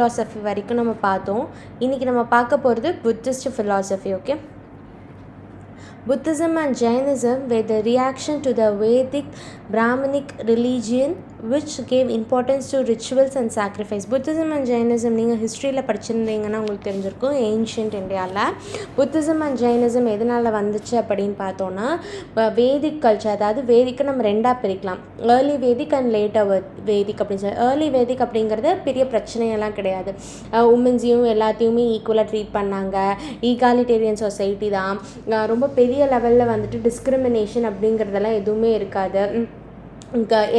philosophy வரைக்கும் நம்ம பார்த்தோம். இன்றைக்கி நம்ம பார்க்க போகிறது Buddhist philosophy. Okay, Buddhism and Jainism were the reaction to the Vedic Brahmanic religion which gave importance to rituals and sacrifice. Buddhism and Jainism நீங்கள் ஹிஸ்ட்ரியில் படிச்சிருந்தீங்கன்னா உங்களுக்கு தெரிஞ்சிருக்கும். ஏன்ஷியன்ட் இந்தியாவில் புத்திசம் அண்ட் ஜைனிசம் எதனால் வந்துச்சு அப்படின்னு பார்த்தோன்னா, வேதிக் கல்ச்சர், அதாவது வேதிக்கு நம்ம ரெண்டாக பிரிக்கலாம், ஏர்லி வேதிக் அண்ட் லேட்டர் வேதிக் அப்படின்னு சொல்லி. ஏர்லி வேதிக் அப்படிங்கிறது பெரிய பிரச்சனையெல்லாம் கிடையாது, உமன்ஸையும் எல்லாத்தையுமே ஈக்குவலாக ட்ரீட் பண்ணாங்க, ஈகாலிட்டேரியன் சொசைட்டி தான், ரொம்ப பெரிய லெவலில் வந்துட்டு டிஸ்கிரிமினேஷன் அப்படிங்கிறதெல்லாம் எதுவுமே இருக்காது,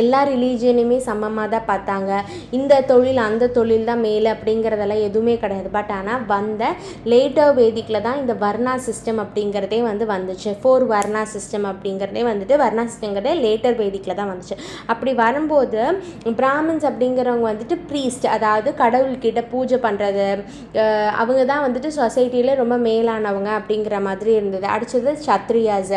எல்லா ரிலீஜியனையுமே சமமாக தான் பார்த்தாங்க, இந்த தொழில் அந்த தொழில் தான் மேலே அப்படிங்கிறதெல்லாம் எதுவுமே கிடையாது. பட் ஆனால் வந்த லேட்டர் வேதிக்கில் தான் இந்த வர்ணா சிஸ்டம் அப்படிங்கிறதே வந்துச்சு. 4 வர்ணா சிஸ்டம் அப்படிங்கிறதே வர்ணா சிஸ்டங்கிறதே லேட்டர் வேதிக்கில் தான் வந்துச்சு. அப்படி வரும்போது பிராமின்ஸ் அப்படிங்கிறவங்க ப்ரீஸ்ட், அதாவது கடவுள்கிட்ட பூஜை பண்ணுறது, அவங்க தான் சொசைட்டியில் ரொம்ப மேலானவங்க அப்படிங்கிற மாதிரி இருந்தது. அடுத்தது சத்ரியாஸ்,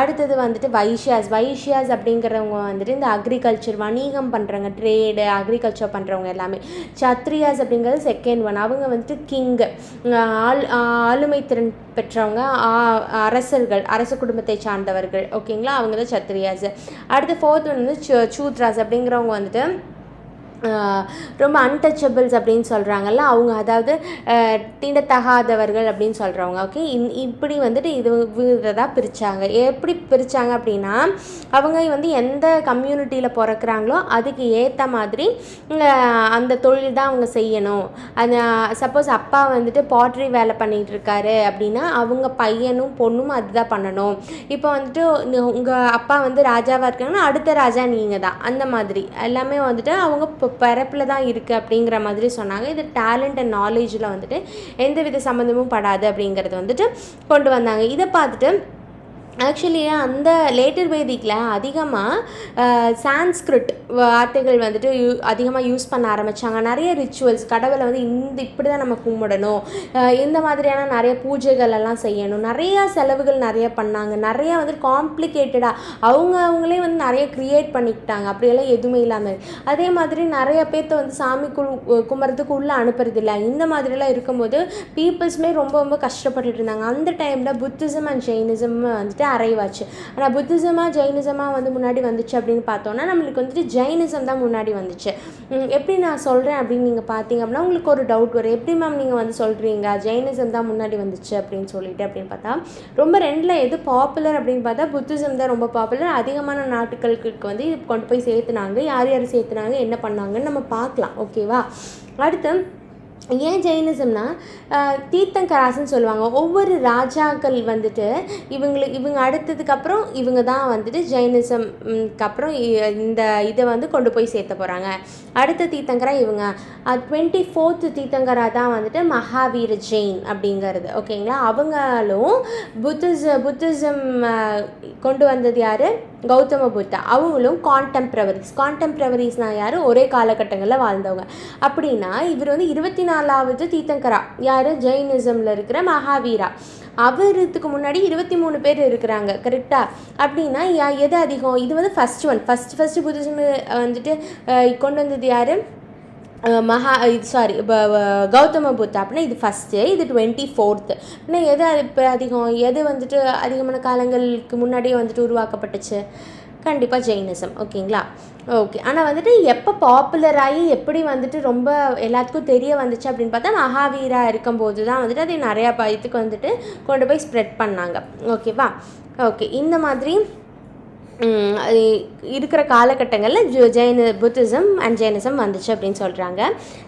அடுத்தது வைஷ்யாஸ் அப்படிங்கிறவங்க இந்த அக்ரிகல்ச்சர், வணிகம் பண்ணுறவங்க, ட்ரேடு, அக்ரிகல்ச்சர் பண்ணுறவங்க எல்லாமே. சத்ரியாஸ் அப்படிங்கிறது செகண்ட் ஒன். அவங்க கிங், ஆளுமை திறன் பெற்றவங்க, அரசர்கள், அரச குடும்பத்தை சார்ந்தவர்கள். ஓகேங்களா, அவங்க தான் சத்ரியாஸ். அடுத்து ஃபோர்த் ஒன் சூத்ராஸ் அப்படிங்கிறவங்க ரொம்ப அன்டச்சபிள்ஸ் அப்படின்னு சொல்கிறாங்கல்ல, அவங்க அதாவது தீண்டத்தகாதவர்கள் அப்படின்னு சொல்கிறவங்க. ஓகே, இப்படி இதை தான் பிரித்தாங்க. எப்படி பிரித்தாங்க அப்படின்னா, அவங்க எந்த கம்யூனிட்டியில் பிறக்கிறாங்களோ அதுக்கு ஏற்ற மாதிரி அந்த தொழில் தான் அவங்க செய்யணும். அந்த சப்போஸ் அப்பா பாட்ரி வேலை பண்ணிகிட்டு இருக்காரு அப்படின்னா அவங்க பையனும் பொண்ணும் அதுதான் பண்ணணும். இப்போ உங்கள் அப்பா ராஜாவாக இருக்காங்கன்னா அடுத்த ராஜா நீங்கள் தான், அந்த மாதிரி எல்லாமே அவங்க பிறப்பில் தான் இருக்குது அப்படிங்கிற மாதிரி சொன்னாங்க. இது டேலண்ட் அண்ட் நாலேஜில் எந்த வித சம்மந்தமும் படாது அப்படிங்கிறது கொண்டு வந்தாங்க. இதை பார்த்துட்டு ஆக்சுவலி அந்த லேட்டர் வேதிக்கில் அதிகமாக சான்ஸ்கிரிட் வார்த்தைகள் அதிகமாக யூஸ் பண்ண ஆரம்பித்தாங்க. நிறைய ரிச்சுவல்ஸ், கடவுளை இப்படி தான் நம்ம கும்பிடணும், இந்த மாதிரியான நிறைய பூஜைகள் எல்லாம் செய்யணும், நிறையா செலவுகள் நிறைய பண்ணாங்க. நிறையா காம்ப்ளிகேட்டடாக அவங்களே நிறைய க்ரியேட் பண்ணிக்கிட்டாங்க, அப்படியெல்லாம் எதுவுமே இல்லாமல். அதே மாதிரி நிறைய பேர்த்த சாமி கும்பிட்றதுக்கு உள்ளே அனுப்புறதில்லை. இந்த மாதிரிலாம் இருக்கும்போது பீப்புள்ஸுமே ரொம்ப ரொம்ப கஷ்டப்பட்டுட்டு இருந்தாங்க. அந்த டைமில் புத்திசம் அண்ட் ஜெயினிசம் அரைவாச்சு. ஆனால் புத்திசமாக ஜெயினிசமாக முன்னாடி வந்துச்சு அப்படின்னு பார்த்தோன்னா, நம்மளுக்கு ஜெயினிசம் தான் முன்னாடி வந்துச்சு. எப்படி நான் சொல்கிறேன் அப்படின்னு நீங்கள் பார்த்தீங்க அப்படின்னா உங்களுக்கு ஒரு டவுட் வரும், எப்படி மேம் நீங்கள் சொல்கிறீங்க ஜெயினிசம் தான் முன்னாடி வந்துச்சு அப்படின்னு சொல்லிட்டு அப்படின்னு பார்த்தா, ரொம்ப ரெண்டில் எது பாப்புலர் அப்படின்னு பார்த்தா புத்திசம் தான் ரொம்ப பாப்புலர். அதிகமான நாட்டுகளுக்கு இது கொண்டு போய் சேர்த்துனாங்க. யார் யார் சேர்த்துனாங்க, என்ன பண்ணாங்கன்னு நம்ம பார்க்கலாம். ஓகேவா, அடுத்து ஏன் ஜெயினிசம்னா தீர்த்தங்கராசன்னு சொல்லுவாங்க. ஒவ்வொரு ராஜாக்கள் இவங்க அடுத்ததுக்கப்புறம் இவங்க தான் ஜெயினிசம்க்கு அப்புறம் இந்த இதை கொண்டு போய் சேர்த்த போகிறாங்க. அடுத்த தீர்த்தங்கரா இவங்க 24th தீர்த்தங்கரா தான் மகாவீர ஜெயின் அப்படிங்கிறது. ஓகேங்களா, அவங்களும் புத்திசம் கொண்டு வந்தது யார், கௌதம புத்தா. அவங்களும் கான்டெம்ப்ரவரிஸ்னால் யார், ஒரே காலகட்டங்களில் வாழ்ந்தவங்க. அப்படின்னா இவர் 24வது தீர்த்தங்கரா யார், ஜெயினிசமில் இருக்கிற மகாவீரா. அவருக்கு முன்னாடி 23 பேர் இருக்கிறாங்க. கரெக்டாக, அப்படின்னா எது அதிகம், இது ஃபஸ்ட்டு புத்திசம் கொண்டு வந்தது யார், கௌதம புத்தா. அப்படின்னா இது ஃபஸ்ட்டு, இது 24th. அப்படின்னா எது இப்போ அதிகம், எது அதிகமான காலங்களுக்கு முன்னாடியே உருவாக்கப்பட்டுச்சு, கண்டிப்பாக ஜெயினிசம். ஓகேங்களா, ஓகே. ஆனால் எப்போ பாப்புலராகி எப்படி ரொம்ப எல்லாத்துக்கும் தெரிய வந்துச்சு அப்படின்னு பார்த்தா, மகாவீரா இருக்கும்போது தான் அதை நிறையா பயத்துக்கு கொண்டு போய் ஸ்ப்ரெட் பண்ணாங்க. ஓகேவா, ஓகே. இந்த மாதிரி இருக்கிற காலகட்டங்களில் புத்திசம் அண்ட் ஜெயினிசம் வந்துச்சு அப்படின்னு சொல்கிறாங்க.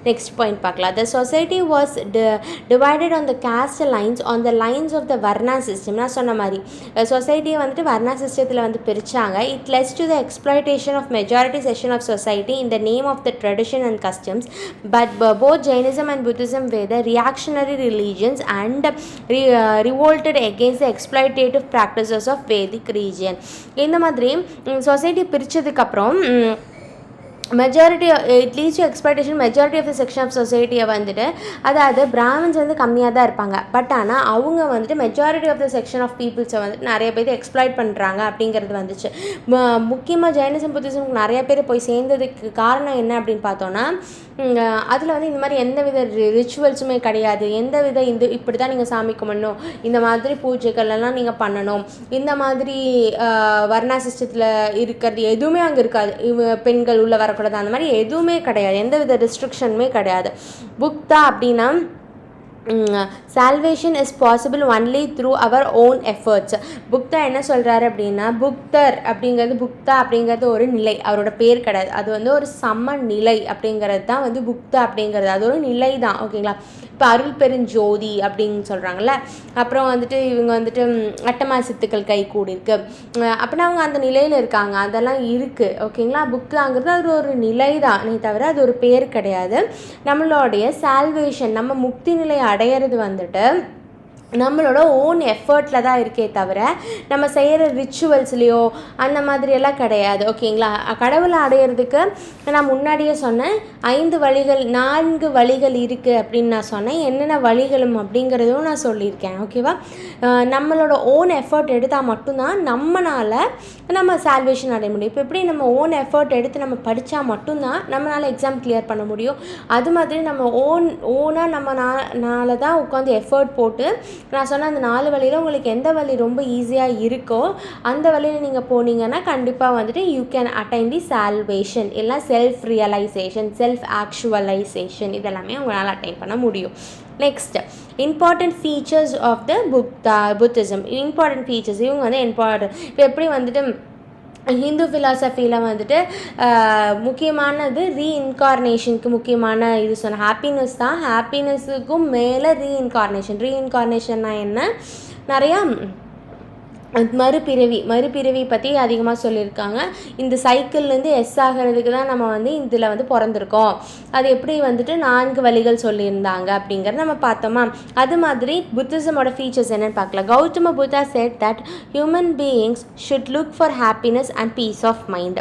நெக்ஸ்ட் பாயிண்ட் பார்க்கலாம். The society was divided on the caste lines on the lines of the varna system. நான் சொன்ன மாதிரி சொசைட்டியை வர்ணா சிஸ்டத்தில் பிரித்தாங்க. It leads to the exploitation of majority section of society in the name of the tradition and customs. But both Jainism and Buddhism were the reactionary religions and revolted against the exploitative practices of Vedic religion. இந்த மாதிரி society பிரித்ததுக்கப்புறம் majority it leads to expectation majority of the section of சொசைட்டியை வந்துட்டு, அதாவது Brahmins வந்து கம்மியாக தான் இருப்பாங்க, பட் ஆனால் அவங்க வந்துட்டு majority of the section of பீப்புள்ஸை வந்துட்டு நிறைய பேர் எக்ஸ்ப்ளாய்ட் பண்ணுறாங்க அப்படிங்கிறது வந்துச்சு. முக்கியமாக ஜெயினிசம் புத்திசம் நிறைய பேர் போய் சேர்ந்ததுக்கு காரணம் என்ன அப்படின்னு பார்த்தோன்னா, அதில் வந்து இந்த மாதிரி எந்த வித ரிச்சுவல்ஸுமே கிடையாது, எந்த வித இப்படி தான் நீங்கள் சாமி கும்பிடணும், இந்த மாதிரி பூஜைகள் எல்லாம் நீங்கள் பண்ணணும், இந்த மாதிரி வர்ணா சிஸ்டத்தில் இருக்கிறது எதுவுமே அங்கே இருக்காது, பெண்கள் உள்ளே வரக்கூடாது, அந்த மாதிரி எதுவுமே கிடையாது, எந்த வித ரெஸ்ட்ரிக்ஷனுமே கிடையாது. புக்தா அப்படின்னா salvation is possible only through our own efforts. Buddha என்ன சொல்கிறாரு அப்படின்னா, புக்தர் அப்படிங்கிறது, புக்தா அப்படிங்கிறது ஒரு நிலை, அவரோட பேர் கிடையாது, அது வந்து ஒரு சம நிலை அப்படிங்கிறது தான் வந்து புக்தா அப்படிங்கிறது, அது ஒரு நிலை தான். ஓகேங்களா? இப்போ அருள் பெருஞ்சோதி அப்படின்னு சொல்கிறாங்கல்ல, அப்புறம் வந்துட்டு இவங்க வந்துட்டு அட்டமா சித்துக்கள் கை கூடியிருக்கு அப்படின்னா அவங்க அந்த நிலையில் இருக்காங்க, அதெல்லாம் இருக்குது. ஓகேங்களா? புக்தாங்கிறது அது ஒரு நிலை தான் தவிர அது ஒரு பேர் கிடையாது. நம்மளுடைய சால்வேஷன், நம்ம முக்தி நிலையை அடையிறது வந்துட்டு நம்மளோட ஓன் எஃபர்ட்டில் தான் இருக்கே தவிர நம்ம செய்கிற ரிச்சுவல்ஸ்லேயோ அந்த மாதிரியெல்லாம் கிடையாது. ஓகேங்களா? கடவுளை அடையிறதுக்கு நான் முன்னாடியே சொன்னேன் 5 வழிகள் 4 வழிகள் இருக்குது அப்படின்னு நான் சொன்னேன். என்னென்ன வழிகளும் அப்படிங்கிறதும் நான் சொல்லியிருக்கேன். ஓகேவா? நம்மளோட ஓன் எஃபர்ட் எடுத்தால் மட்டும்தான் நம்மளால் நம்ம சால்வேஷன் அடைய முடியும். இப்போ எப்படி நம்ம ஓன் எஃபர்ட் எடுத்து நம்ம படித்தா மட்டும்தான் நம்மளால் எக்ஸாம் கிளியர் பண்ண முடியும். அது மாதிரி நம்ம ஓனாக நம்மனால தான் உட்காந்து எஃபர்ட் போட்டு நான் சொன்ன அந்த 4 வழியில் உங்களுக்கு எந்த வழி ரொம்ப ஈஸியாக இருக்கோ அந்த வழியில் நீங்கள் போனீங்கன்னா கண்டிப்பாக வந்துட்டு you can attain the salvation, இல்லை செல்ஃப் ரியலைசேஷன், செல்ஃப் ஆக்சுவலைசேஷன், இதெல்லாமே உங்களால் அட்டைன் பண்ண முடியும். Next, important features of the Buddhism. Important features இவங்க வந்து இம்பார்ட்டன்ட். இப்போ எப்படி வந்துட்டு ஹிந்து ஃபிலாசபியில் வந்துட்டு முக்கியமானது ரீஇன்கார்னேஷனுக்கு முக்கியமான இது சொன்ன ஹாப்பினஸ் தான். ஹாப்பினஸுக்கும் மேலே ரீஇன்கார்னேஷன்னா என்ன, நிறையா மறுபிறவி பற்றி அதிகமாக சொல்லியிருக்காங்க. இந்த சைக்கிள்லேருந்து ஆகிறதுக்கு தான் நம்ம வந்து இதில் வந்து பிறந்திருக்கோம். அது எப்படி வந்துட்டு 4 வழிகள் சொல்லியிருந்தாங்க அப்படிங்கிறத நம்ம பார்த்தோமா. அது மாதிரி புத்திசமோட ஃபீச்சர்ஸ் என்னென்னு பார்க்கலாம். Gautama Buddha said that human beings should look for happiness and peace of mind.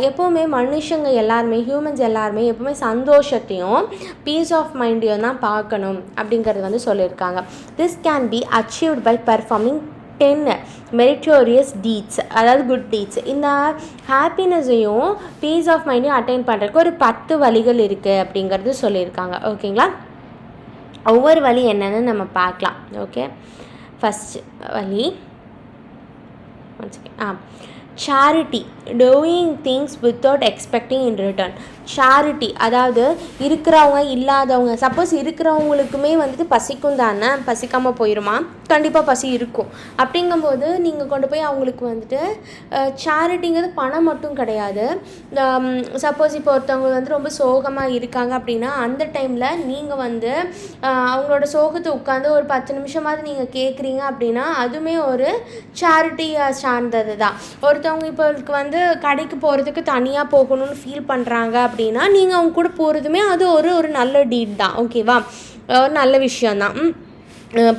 எப்போவுமே மனுஷங்க எல்லாருமே, ஹியூமன்ஸ் எல்லாருமே எப்போவுமே சந்தோஷத்தையும் பீஸ் ஆஃப் மைண்டையும் தான் பார்க்கணும் அப்படிங்கிறது வந்து சொல்லியிருக்காங்க. This can be achieved by performing 10 meritorious deeds, அதாவது குட் டீட்ஸ். இந்த ஹாப்பினஸையும் பீஸ் ஆஃப் மைண்டையும் அட்டைன் பண்ணுறதுக்கு ஒரு 10 வழிகள் இருக்குது அப்படிங்கிறது சொல்லியிருக்காங்க. ஓகேங்களா? ஒவ்வொரு வழி என்னென்னு நம்ம பார்க்கலாம். ஓகே, ஃபஸ்ட் வழி charity, doing things without expecting in return. Charity அதாவது இருக்கிறவங்க இல்லாதவங்க, சப்போஸ் இருக்கிறவங்களுக்குமே வந்துட்டு பசிக்கும் தானே, பசிக்காமல் போயிடுமா? கண்டிப்பாக பசி இருக்கும். அப்படிங்கும்போது நீங்கள் கொண்டு போய் அவங்களுக்கு வந்துட்டு சேரிட்டிங்கிறது பணம் மட்டும் கிடையாது. சப்போஸ் இப்போ ஒருத்தவங்க வந்து ரொம்ப சோகமாக இருக்காங்க அப்படின்னா அந்த டைமில் நீங்கள் வந்து அவங்களோட சோகத்தை உட்காந்து ஒரு 10 நிமிஷமாவது நீங்கள் கேட்குறீங்க அப்படின்னா அதுவுமே ஒரு சேரிட்டியை சார்ந்தது தான். ஒருத்தவங்க இப்போ வந்து கடைக்கு போகிறதுக்கு தனியாக போகணும்னு ஃபீல் பண்ணுறாங்க அப்படின்னா நீங்கள் அவங்க கூட போகிறதுமே அது ஒரு நல்ல டீட் தான். ஓகேவா? ஒரு நல்ல விஷயந்தான்.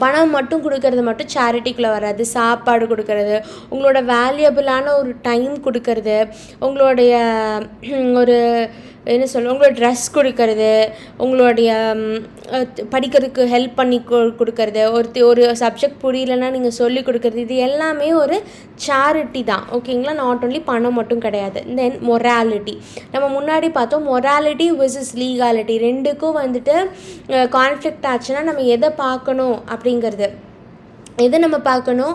பணம் மட்டும் கொடுக்கறது மட்டும் சேரிட்டிக்குள்ளே வராது. சாப்பாடு கொடுக்கறது, உங்களோட வேல்யூபிளான ஒரு டைம் கொடுக்கறது, உங்களுடைய ஒரு என்ன சொல்ல, உங்களோட ட்ரெஸ் கொடுக்கறது, உங்களுடைய படிக்கிறதுக்கு ஹெல்ப் பண்ணி கொடுக்கறது, ஒரு சப்ஜெக்ட் புரியலன்னா நீங்கள் சொல்லி கொடுக்கறது, இது எல்லாமே ஒரு சேரிட்டி தான். ஓகேங்களா? நாட் ஓன்லி பணம் மட்டும் கிடையாது. தென் மொராலிட்டி, நம்ம முன்னாடி பார்த்தோம் மொராலிட்டி வெர்சஸ் லீகாலிட்டி, ரெண்டுக்கும் வந்துட்டு கான்ஃப்ளிக்ட் ஆச்சுன்னா நம்ம எதை பார்க்கணும் அப்படிங்கிறது, எதை நம்ம பார்க்கணும்.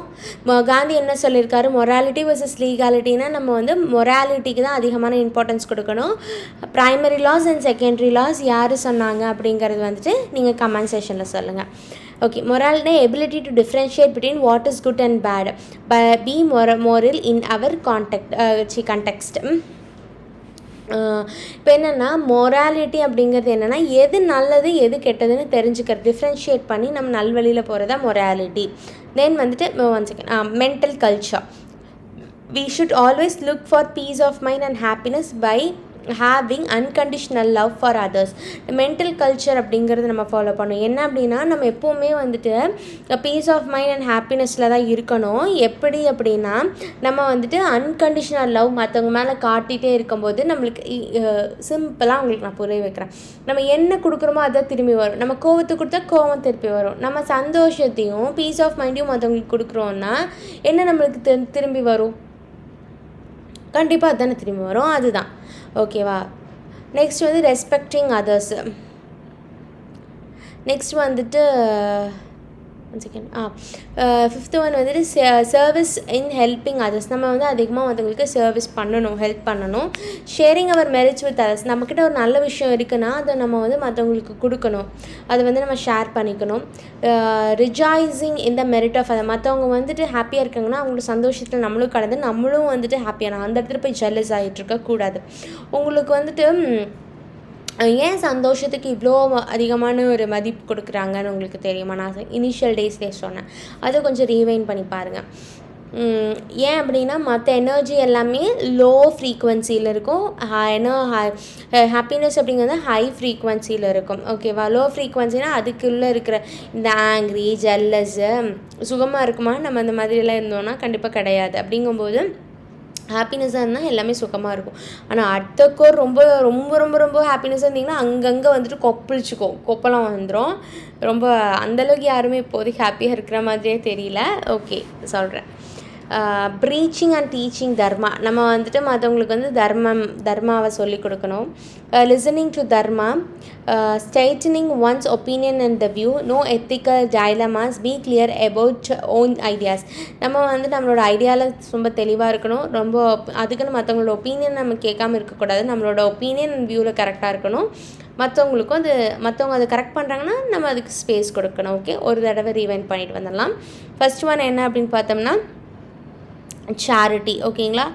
காந்தி என்ன சொல்லியிருக்காரு, மொராலிட்டி வர்சஸ் லீகாலிட்டினா நம்ம வந்து மொராலிட்டிக்கு தான் அதிகமான இம்பார்ட்டன்ஸ் கொடுக்கணும். Primary loss and secondary loss யார் சொன்னாங்க அப்படிங்கிறது வந்துட்டு நீங்கள் கமெண்ட் செக்ஷனில் சொல்லுங்கள். Okay, morality ability to differentiate between what is good and bad, be moral in our context. இப்போ என்னென்னா மொராலிட்டி அப்படிங்கிறது என்னென்னா எது நல்லது எது கெட்டதுன்னு தெரிஞ்சுக்கிறது, டிஃப்ரென்ஷியேட் பண்ணி நம்ம நல்வழியில் போகிறதா மொராலிட்டி. தென் வந்துட்டு mental culture, we should always look for peace of mind and happiness by having unconditional love for others. Mental culture அப்படிங்கிறது நம்ம ஃபாலோ பண்ணணும். என்ன அப்படின்னா நம்ம எப்போவுமே வந்துட்டு பீஸ் ஆஃப் மைண்ட் அண்ட் ஹாப்பினஸில் தான் இருக்கணும். எப்படி அப்படின்னா நம்ம வந்துட்டு அன்கண்டிஷ்னல் லவ் மற்றவங்க மேலே காட்டிகிட்டே இருக்கும்போது நம்மளுக்கு சிம்பிளாக உங்களுக்கு நான் புரிய வைக்கிறேன். நம்ம என்ன கொடுக்குறோமோ அதான் திரும்பி வரும். நம்ம கோவத்தை கொடுத்தா கோவம் திருப்பி வரும். நம்ம சந்தோஷத்தையும் பீஸ் ஆஃப் மைண்டையும் மற்றவங்களுக்கு கொடுக்குறோன்னா என்ன நம்மளுக்கு திரும்பி வரும்? கண்டிப்பாக அதுதானே திரும்பி வரும். அதுதான் ஓகேவா. நெக்ஸ்ட் வந்து ரெஸ்பெக்டிங் அதர்ஸு. நெக்ஸ்ட் வந்துட்டு ஃபிஃப்த்து ஒன் வந்துட்டு சர்வீஸ் இன் ஹெல்பிங் அதர்ஸ். நம்ம வந்து அதிகமாக மற்றவங்களுக்கு சர்வீஸ் பண்ணணும், ஹெல்ப் பண்ணணும். Sharing our merits with others. நம்மக்கிட்ட ஒரு நல்ல விஷயம் இருக்குன்னா அதை நம்ம வந்து மற்றவங்களுக்கு கொடுக்கணும், அதை வந்து நம்ம ஷேர் பண்ணிக்கணும். Rejoicing in the merit of other. மற்றவங்க வந்துட்டு ஹாப்பியாக இருக்காங்கன்னா அவங்களோட சந்தோஷத்தில் நம்மளும் கடந்து நம்மளும் வந்துட்டு ஹாப்பியான அந்த இடத்துல போய் ஜெல்லஸ் ஆகிட்டு இருக்கக்கூடாது. உங்களுக்கு வந்துட்டு ஏன் சந்தோஷத்துக்கு இவ்வளோ அதிகமான ஒரு மதிப்பு கொடுக்குறாங்கன்னு உங்களுக்கு தெரியுமா? நான் இனிஷியல் டேஸ்லேயே சொன்னேன், அதை கொஞ்சம் ரீவைண்ட் பண்ணி பாருங்கள். ஏன் அப்படின்னா மற்ற எனர்ஜி எல்லாமே லோ ஃப்ரீக்குவென்சியில் இருக்கும். ஹாப்பினஸ் அப்படிங்கிறது ஹை ஃப்ரீக்குவென்சியில் இருக்கும். ஓகேவா. லோ ஃப்ரீக்குவென்சினால் அதுக்குள்ளே இருக்கிற இந்த ஆங்க்ரி, ஜெல்லஸு சுகமாக இருக்குமா? நம்ம அந்த மாதிரியெல்லாம் இருந்தோன்னா கண்டிப்பாக கிடையாது. அப்படிங்கும்போது ஹாப்பினஸ்ஸாக இருந்தால் எல்லாமே சுகமாக இருக்கும். ஆனால் அடுத்தக்கோர் ரொம்ப ரொம்ப ரொம்ப ரொம்ப ஹாப்பினஸ்ஸாக இருந்திங்கன்னா அங்கங்கே வந்துட்டு கொப்பளம் வந்துடும். ரொம்ப அந்தளவுக்கு யாருமே இப்போதைக்கு ஹாப்பியாக இருக்கிற மாதிரியே தெரியல. ஓகே சொல்கிறேன். Preaching and teaching dharma. நம்ம வந்துட்டு மற்றவங்களுக்கு வந்து தர்மாவை சொல்லிக் கொடுக்கணும். Listening to dharma. Straightening one's opinion and the view. No ethical dilemmas. Be clear about own ideas. நம்ம வந்து நம்மளோட ஐடியாவில் ரொம்ப தெளிவாக இருக்கணும். ரொம்ப அதுக்குன்னு மற்றவங்களோட ஒப்பீனியன் நம்ம கேட்காம இருக்கக்கூடாது. நம்மளோட ஒப்பீனியன் அண்ட் வியூவில் கரெக்டாக இருக்கணும். மற்றவங்களுக்கும் மற்றவங்க அதை கரெக்ட் பண்ணுறாங்கன்னா நம்ம அதுக்கு ஸ்பேஸ் கொடுக்கணும். ஓகே, ஒரு தடவை ரீவைண்ட் பண்ணிட்டு வந்துடலாம். ஃபர்ஸ்ட் ஒன் என்ன அப்படின்னு பார்த்தோம்னா சேரிட்டி. ஓகேங்களா.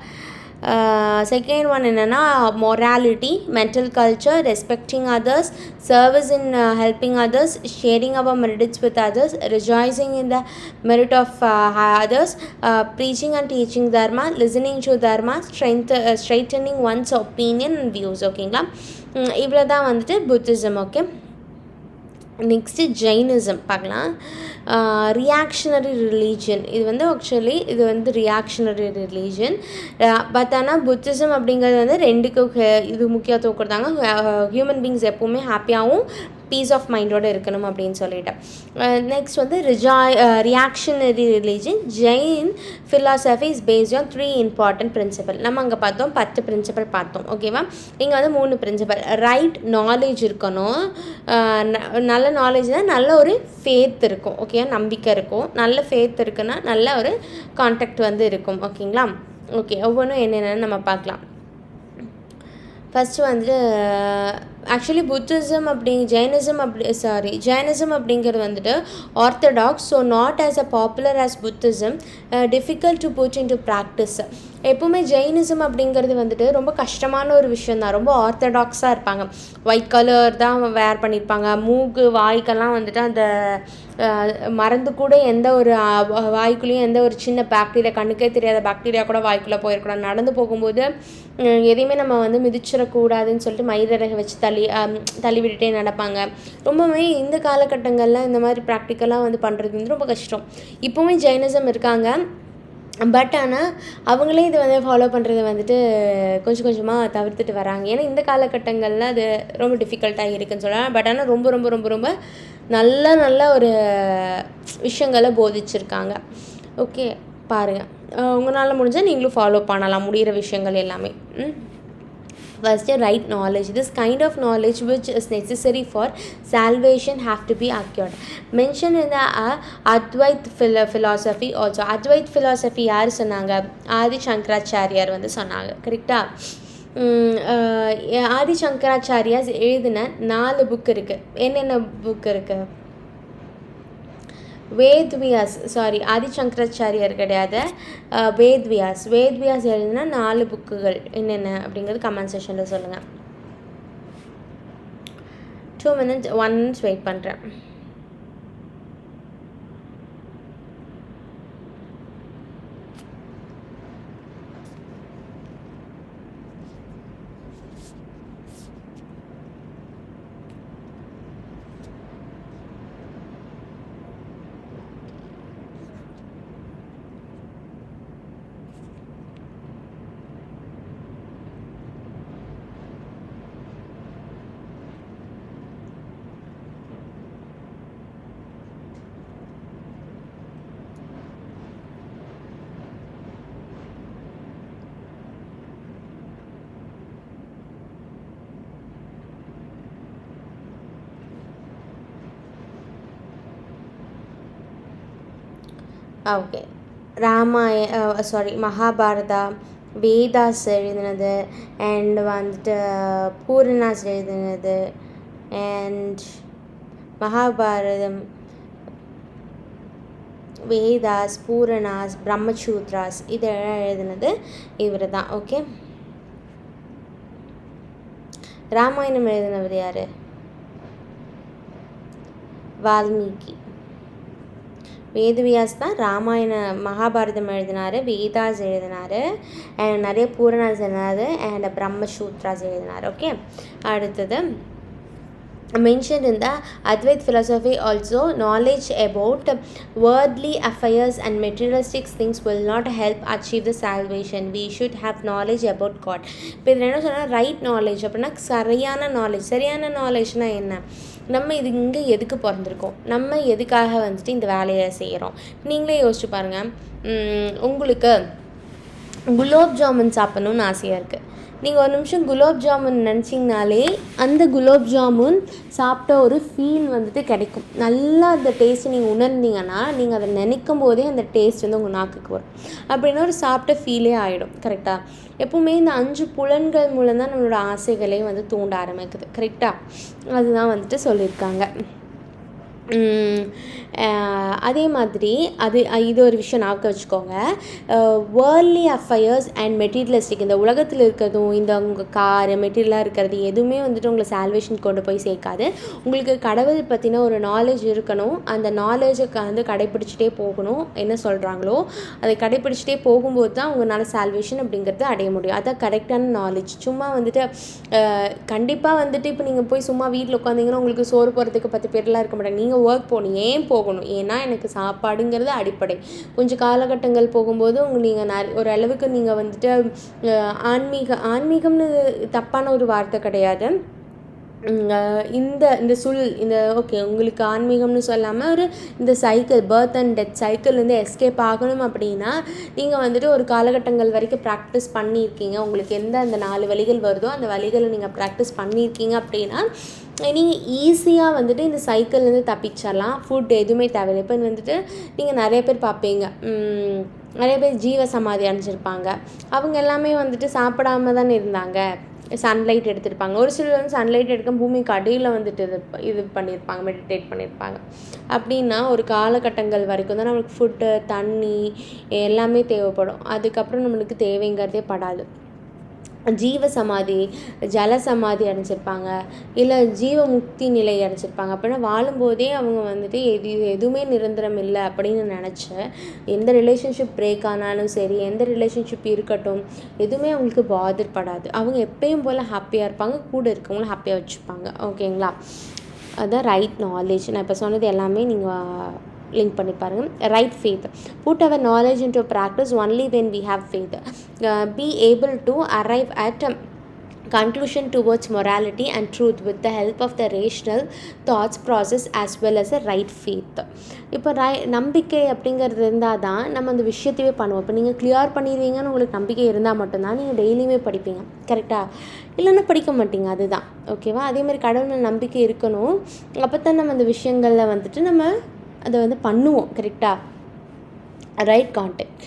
செகண்ட் ஒன் என்னென்னா morality, mental culture, respecting others, service in helping others, sharing our merits with others, rejoicing in the merit of others, preaching and teaching dharma, listening to dharma, straightening one's opinion and views. ஓகேங்களா. இவ்வளோ தான் வந்துட்டு Buddhism. Okay, next Jainism பார்க்கலாம். Reactionary religion. இது வந்து actually இது வந்து reactionary religion. But ஆனால் புத்திசம் அப்படிங்கிறது வந்து ரெண்டுக்கும் இது முக்கியத்துவம் கொடுத்தாங்க. ஹியூமன் பீங்ஸ் எப்போவுமே ஹாப்பியாகவும் பீஸ் ஆஃப் மைண்டோடு இருக்கணும் அப்படின்னு சொல்லிட்டேன். நெக்ஸ்ட் வந்து reactionary religion. Jain philosophy is based on 3 important principle. நம்ம அங்கே பார்த்தோம் 10 பிரின்சிபல் பார்த்தோம். ஓகேவா. இங்கே வந்து 3 பிரின்சிபல். ரைட் நாலேஜ் இருக்கணும். நல்ல நாலேஜ்னால் நல்ல ஒரு ஃபேத் இருக்கும். ஓகே, நம்பிக்கை இருக்கும். நல்ல ஃபேத் இருக்குன்னா நல்ல ஒரு கான்டாக்ட் வந்து இருக்கும். ஓகேங்களா. ஓகே, ஒவ்வொன்றும் என்னென்னு நம்ம பார்க்கலாம். ஃபஸ்ட்டு வந்து ஆக்சுவலி புத்திசம் ஜெயினிசம் அப்படிங்கிறது வந்துட்டு orthodox. So not as a popular as Buddhism, difficult to put in to practice. எப்போவுமே ஜெயினிசம் அப்படிங்கிறது வந்துட்டு ரொம்ப கஷ்டமான ஒரு விஷயந்தான். ரொம்ப ஆர்த்தடாக்ஸாக இருப்பாங்க. ஒயிட் கலர் தான் வேர் பண்ணியிருப்பாங்க. மூக்கு வாய்க்கெல்லாம் வந்துட்டு அந்த மறந்து கூட எந்த ஒரு வாய்க்குள்ளேயும் எந்த ஒரு சின்ன பாக்டீரியா, கண்ணுக்கே தெரியாத பாக்டீரியா கூட வாய்க்குள்ளே போயிருக்கூடாது. நடந்து போகும்போது எதையுமே நம்ம வந்து மிதிச்சிடக்கூடாதுன்னு சொல்லிட்டு மயிரகை வச்சு தள்ளி விட்டுட்டே நடப்பாங்க. ரொம்பவே இந்த காலகட்டங்களில் இந்த மாதிரி ப்ராக்டிக்கலாக வந்து பண்ணுறது வந்து ரொம்ப கஷ்டம். இப்போவுமே ஜெயினிசம் இருக்காங்க. பட் ஆனால் அவங்களே இது வந்து ஃபாலோ பண்ணுறது வந்துட்டு கொஞ்சம் கொஞ்சமாக தவிர்த்துட்டு வராங்க. ஏன்னா இந்த காலகட்டங்களில் அது ரொம்ப டிஃபிகல்ட்டாக இருக்குதுன்னு சொல்லலாம். பட் ஆனால் ரொம்ப ரொம்ப ரொம்ப ரொம்ப நல்ல ஒரு விஷயங்களை போதிச்சிருக்காங்க. ஓகே, பாருங்கள். உங்களால் முடிஞ்சால் நீங்களும் ஃபாலோ பண்ணலாம் முடிகிற விஷயங்கள் எல்லாமே. First, right knowledge. This kind of knowledge which is necessary for salvation have to be acquired. Mentioned in the Advait philosophy also. Advait philosophy யார் சொன்னாங்க? ஆதி சங்கராச்சாரியார் வந்து சொன்னாங்க. கரெக்டாக? ஆதி சங்கராச்சாரியார் எழுதின 4 புக் இருக்குது. என்னென்ன புக் இருக்குது? ஆதி சங்கராச்சாரியார் கிடையாது, வேத்வியாஸ் எழுதினா 4 புக்குகள் என்னென்ன அப்படிங்கிறது கமெண்ட் செக்ஷனில் சொல்லுங்கள். 1 minute வெயிட் பண்ணுறேன். ஓகே. மகாபாரதா, வேதாஸ் எழுதினது, அண்ட் வந்துட்டு பூர்ணாஸ் எழுதினது, அண்ட் மகாபாரதம், வேதாஸ், பூரணாஸ், பிரம்மசூத்ராஸ் இதெல்லாம் எழுதினது இவர் தான். ஓகே. ராமாயணம் எழுதினவர் யார்? வால்மீகி. வேதவியாஸ் தான் ராமாயண மகாபாரதம் எழுதினார், வேதாஸ் எழுதினார், அண்ட் நிறைய பூரணாஸ் எழுதினார், அண்ட் பிரம்மசூத்ராஸ் எழுதினார். ஓகே. அடுத்தது mentioned in the Advait philosophy also, knowledge about worldly affairs and materialistic things will not help achieve the salvation. We should have knowledge about God. இப்போ இதில் என்ன சொன்னால் ரைட் நாலேஜ் அப்படின்னா சரியான நாலேஜ். சரியான நாலேஜ்னால் என்ன? நம்ம இது இங்கே எதுக்கு பிறந்திருக்கோம், நம்ம எதுக்காக வந்துட்டு இந்த வேலையை செய்கிறோம். நீங்களே யோசிச்சு பாருங்கள். உங்களுக்கு குலோப் ஜாமுன் சாப்பிட்ணுன்னு ஆசையாக இருக்குது. நீங்கள் ஒரு நிமிஷம் குலோப் ஜாமுன் நினச்சிங்கனாலே அந்த குலோப் ஜாமுன் சாப்பிட்ட ஒரு ஃபீல் வந்துட்டு கிடைக்கும். நல்லா அந்த டேஸ்ட்டு நீங்கள் உணர்ந்தீங்கன்னா நீங்கள் அதை நினைக்கும் போதே அந்த டேஸ்ட் வந்து உங்கள் நாக்குக்கு வரும். அப்படின்னா ஒரு சாப்பிட்ட ஃபீலே ஆகிடும். கரெக்டாக? எப்போவுமே இந்த 5 புலன்கள் மூலம் தான் நம்மளோட ஆசைகளே வந்து தூண்ட ஆரம்பிக்குது. கரெக்டாக? அதுதான் வந்துட்டு சொல்லியிருக்காங்க. அதே மாதிரி இது ஒரு விஷயம் ஞாபகம் வச்சுக்கோங்க. வேர்ல்ட்லி அஃபயர்ஸ் அண்ட் மெட்டீரியலிஸ்டிக், இந்த உலகத்தில் இருக்கிறதும் இந்த உங்கள் காரு மெட்டீரியலாக இருக்கிறது எதுவுமே வந்துட்டு உங்களை சால்வேஷன் கொண்டு போய் சேர்க்காது. உங்களுக்கு கடவுள் பற்றின ஒரு நாலேஜ் இருக்கணும். அந்த நாலேஜை வந்து கடைப்பிடிச்சிட்டே போகணும். என்ன சொல்கிறாங்களோ அதை கடைப்பிடிச்சிட்டே போகும்போது தான் உங்களால் சால்வேஷன் அப்படிங்கிறது அடைய முடியும். அதான் கரெக்டான நாலேஜ். சும்மா வந்துட்டு கண்டிப்பாக வந்துட்டு இப்போ நீங்கள் போய் சும்மா வீட்டில் உட்காந்திங்கன்னா உங்களுக்கு சோறு போகிறதுக்கு 10 பேர்லாம் இருக்க மாட்டாங்க. நீங்கள் ஒர்க் போகணும். ஏன் போகணும்? ஏன்னா எனக்கு சாப்பாடுங்கிறது அடிப்படை. கொஞ்சம் காலகட்டங்கள் போகும்போது நீங்கள் ஒரு அளவுக்கு நீங்கள் வந்துட்டு ஆன்மீகம்னு தப்பான ஒரு வார்த்தை கிடையாது. ஓகே, உங்களுக்கு ஆன்மீகம்னு சொல்லாமல் இந்த சைக்கிள், பர்த் அண்ட் டெத் சைக்கிள்லேருந்து எஸ்கேப் ஆகணும் அப்படின்னா நீங்கள் வந்துட்டு ஒரு காலகட்டங்கள் வரைக்கும் ப்ராக்டிஸ் பண்ணியிருக்கீங்க. உங்களுக்கு அந்த 4 வழிகள் வருதோ அந்த வழிகளை நீங்கள் ப்ராக்டிஸ் பண்ணியிருக்கீங்க அப்படின்னா நீங்கள் ஈஸியாக வந்துட்டு இந்த சைக்கிள்லேருந்து தப்பிச்சிடலாம். ஃபுட் எதுவுமே தேவையில்லை. இப்போ வந்துட்டு நீங்கள் நிறைய பேர் பார்ப்பீங்க, நிறைய பேர் ஜீவ சமாதி அடைஞ்சிருப்பாங்க. அவங்க எல்லாமே வந்துட்டு சாப்பிடாம தானே இருந்தாங்க. சன்லைட் எடுத்திருப்பாங்க. ஒரு சிலர் வந்து சன்லைட் எடுக்க பூமிக்கு அடியில் வந்துட்டு இது பண்ணியிருப்பாங்க, மெடிடேட் பண்ணியிருப்பாங்க. அப்படின்னா ஒரு காலகட்டங்கள் வரைக்கும் தான் நம்மளுக்கு ஃபுட்டு, தண்ணி எல்லாமே தேவைப்படும். அதுக்கப்புறம் நம்மளுக்கு தேவைங்கிறதே படாது. ஜீவ சமாதி, ஜல சமாதி அடைஞ்சிருப்பாங்க, இல்லை ஜீவ முக்தி நிலை அடைஞ்சிருப்பாங்க. அப்படின்னா வாழும்போதே அவங்க வந்துட்டு எதுவுமே நிரந்தரம் இல்லை அப்படின்னு நினச்ச எந்த ரிலேஷன்ஷிப் பிரேக் ஆனாலும் சரி, எந்த ரிலேஷன்ஷிப் இருக்கட்டும், எதுவுமே அவங்களுக்கு பாதிர்படாது. அவங்க எப்பயும் போல் ஹாப்பியாக இருப்பாங்க, கூட இருக்கவங்களும் ஹாப்பியாக வச்சுப்பாங்க. ஓகேங்களா? அதுதான் ரைட் நாலேஜ். நான் இப்போ சொன்னது எல்லாமே நீங்கள் லிங்க் பண்ணி பாருங்கள். Right faith. Put our knowledge into practice only when we have faith. Be able to arrive at conclusion towards morality and truth with the help of the rational thoughts process as well as a right faith. இப்போ நம்பிக்கை அப்படிங்கிறது இருந்தால் தான் நம்ம அந்த விஷயத்தையே பண்ணுவோம். இப்போ நீங்கள் கிளியர் பண்ணிடுவீங்கன்னு உங்களுக்கு நம்பிக்கை இருந்தால் மட்டும்தான் நீங்கள் டெய்லியுமே படிப்பீங்க. கரெக்டாக? இல்லைன்னா படிக்க மாட்டீங்க. அதுதான். ஓகேவா? அதேமாதிரி கடவுள் நம்பிக்கை இருக்கணும். அப்போ தான் நம்ம அந்த விஷயங்களில் வந்துட்டு நம்ம அதை வந்து பண்ணுவோம். கரெக்டாக? Right conduct.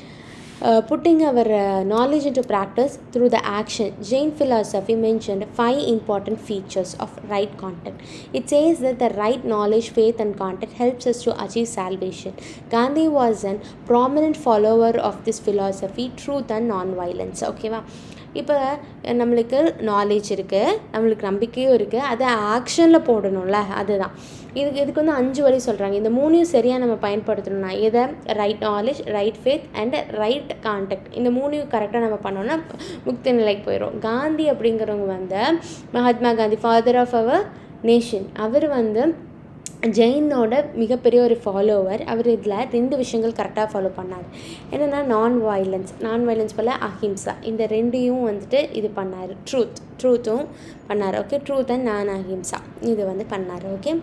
Putting our knowledge into practice through the action. Jain philosophy mentioned 5 important features of right contact. It says that the right knowledge, faith and contact helps us to achieve salvation. Gandhi was a prominent follower of this philosophy, truth and non-violence. ஓகேவா? இப்போ நம்மளுக்கு knowledge இருக்குது, நம்மளுக்கு நம்பிக்கையும் இருக்குது, அதை ஆக்ஷனில் போடணும்ல. அதுதான் இதுக்கு வந்து 5 வழி சொல்கிறாங்க. இந்த 3யும் சரியாக நம்ம பயன்படுத்தணும்னா எதை? Right knowledge, right faith and right contact. இந்த 3யும் கரெக்டாக நம்ம பண்ணோன்னா முக்தி நிலைக்கு போயிடும். காந்தி அப்படிங்கிறவங்க வந்து Mahatma Gandhi, father of our nation, அவர் வந்து ஜெயினோட மிகப்பெரிய ஒரு ஃபாலோவர். அவர் இதில் 2 விஷயங்கள் கரெக்டாக ஃபாலோ பண்ணார். என்னென்னா நான் வயலன்ஸ் போல் அஹிம்சா. இந்த 2யும் வந்துட்டு இது பண்ணார். ட்ரூத்தும் பண்ணார். ஓகே, ட்ரூத் அண்ட் நான் அஹிம்சா இது வந்து பண்ணார். ஓகே,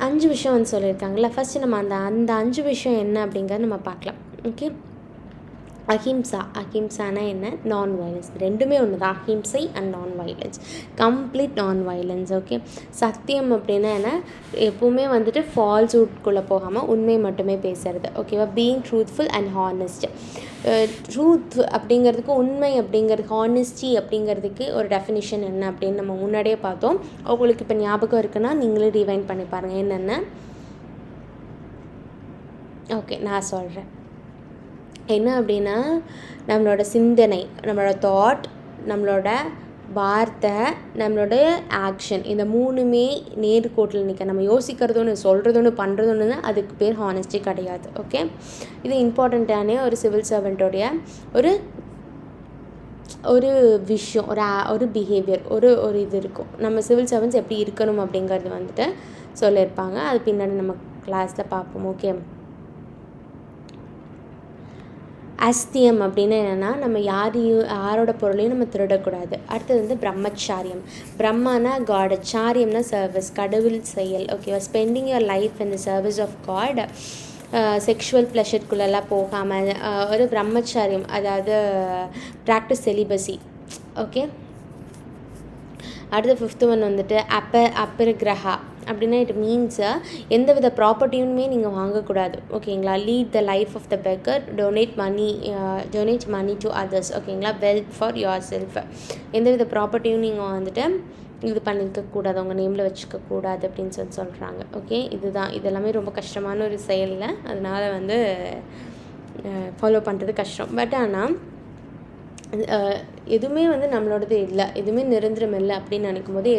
5 விஷயம் வந்து சொல்லியிருக்காங்களா. ஃபஸ்ட்டு நம்ம அந்த 5 விஷயம் என்ன அப்படிங்கிறத நம்ம பார்க்கலாம். ஓகே, அஹிம்சானா என்ன? Non violence. ரெண்டுமே ஒன்று தான், அஹிம்சை and non violence, complete non violence. Okay. சத்தியம் அப்படின்னா என்ன? எப்பவுமே வந்துட்டு ஃபால்ஸ்ஹுட்குள்ளே போகாமல் உண்மை மட்டுமே பேசுறது. ஓகேவா? Being truthful and honest. Truth அப்படிங்கிறதுக்கு, உண்மை அப்படிங்கிறது, ஹானஸ்டி அப்படிங்கிறதுக்கு ஒரு டெஃபினிஷன் என்ன அப்படின்னு நம்ம முன்னாடியே பார்த்தோம். உங்களுக்கு இப்போ ஞாபகம் இருக்குன்னா நீங்களே ரிவைண்ட் பண்ணி பாருங்கள் என்னென்ன. ஓகே, நான் சொல்கிறேன். என்ன அப்படின்னா, நம்மளோட சிந்தனை, நம்மளோட தாட், நம்மளோட வார்த்தை, நம்மளோட ஆக்ஷன், இந்த மூணுமே நேர்கோட்டில் நிற்க, நம்ம யோசிக்கிறது ஒன்று, சொல்கிறது ஒன்று, பண்ணுறது ஒன்று, அதுக்கு பேர் ஹானஸ்டி கிடையாது. ஓகே. இது இம்பார்ட்டண்ட்டான ஒரு சிவில் சர்வெண்ட்டோடைய ஒரு விஷயம், ஒரு பிஹேவியர், ஒரு இது இருக்கும். நம்ம சிவில் சர்வெண்ட்ஸ் எப்படி இருக்கணும் அப்படிங்கிறது வந்துட்டு சொல்லியிருப்பாங்க. அது பின்னாடி நம்ம கிளாஸில் பார்ப்போம். ஓகே. அஸ்தியம் அப்படின்னு என்னென்னா, நம்ம யாரோட பொருளையும் நம்ம திருடக்கூடாது. அடுத்தது வந்து பிரம்மச்சாரியம். பிரம்மானா காட், சாரியம்னா சர்வீஸ், கடவுள் செயல். ஓகேவா? Spending your life in the service of God. Sexual ப்ளஷருக்குள்ளெல்லாம் போகாமல் ஒரு பிரம்மச்சாரியம், அதாவது ப்ராக்டிஸ் செலிபஸி. ஓகே. அடுத்த 5th ஒன் வந்துட்டு அபரிக்கிரஹா அப்படின்னா இட் மீன்ஸ் எந்த வித ப்ராப்பர்ட்டியுமே நீங்கள் வாங்கக்கூடாது. ஓகேங்களா? Lead the life of the beggar, donate money to others. ஓகேங்களா? Wealth for yourself. எந்த வித ப்ராப்பர்ட்டியும் நீங்கள் வந்துட்டு இது பண்ணிக்கக்கூடாது, உங்கள் நேமில் வச்சுக்கக்கூடாது அப்படின்னு சொல்கிறாங்க. ஓகே. இதெல்லாமே ரொம்ப கஷ்டமான ஒரு செயலில், அதனால் வந்து ஃபாலோ பண்ணுறது கஷ்டம். பட் ஆனால் எதுவுமே வந்து நம்மளோடது இல்லை, எதுவுமே நிரந்தரம் இல்லை அப்படின்னு நினைக்கும் போது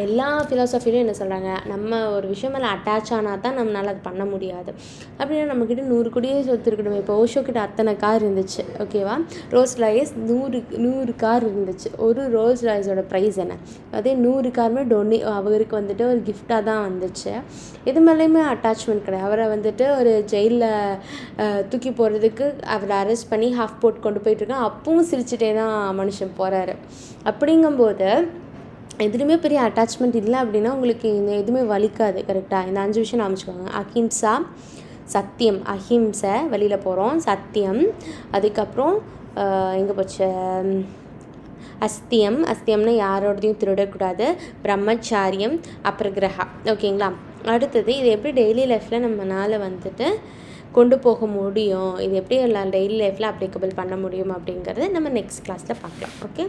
எல்லா ஃபிலாசபிலையும் என்ன சொல்கிறாங்க, நம்ம ஒரு விஷயம் மேலே அட்டாச் ஆனால் தான் நம்மளால் அது பண்ண முடியாது. அப்படின்னா நம்மக்கிட்ட 100 கோடியே சொத்து இருக்கணும். இப்போ ஓஷோக்கிட்ட அத்தனை கார் இருந்துச்சு. ஓகேவா? ரோல்ஸ் ராய்ஸ் 100 கார் இருந்துச்சு. ஒரு ரோல்ஸ் ராய்ஸோட ப்ரைஸ் என்ன? அதே 100 காருமே அவருக்கு வந்துட்டு ஒரு கிஃப்டாக தான் வந்துச்சு. எது மேலேயுமே அட்டாச்மெண்ட் கிடையாது. அவரை வந்துட்டு ஒரு ஜெயிலில் தூக்கி போடுறதுக்கு அவரை அரெஸ்ட் பண்ணி ஹாஃப் போட் கொண்டு போயிட்டுருக்கான். அப்பவும் சிரிச்சுட்டே தான் மனுஷன் போகிறாரு. அப்படிங்கும்போது எதுவுமே பெரிய அட்டாச்மெண்ட் இல்லை அப்படின்னா உங்களுக்கு இந்த எதுவுமே வலிக்காது. கரெக்டாக? இந்த 5 விஷயம் அமைச்சுக்கோங்க. அஹிம்சா, சத்தியம், அஹிம்சை, வெளியில் போகிறோம், சத்தியம், அதுக்கப்புறம் எங்கே போச்சு, அஸ்தியம்னா யாரோடையும் திருடக்கூடாது, பிரம்மச்சாரியம், அபரிக்கிரஹா. ஓகேங்களா? அடுத்தது இது எப்படி டெய்லி லைஃப்பில் நம்மளால் வந்துட்டு கொண்டு போக முடியும், இது எப்படி எல்லாம் டெய்லி லைஃப்பில் அப்ளிகபிள் பண்ண முடியும் அப்படிங்கிறது நம்ம நெக்ஸ்ட் கிளாஸில் பார்க்கலாம். ஓகே.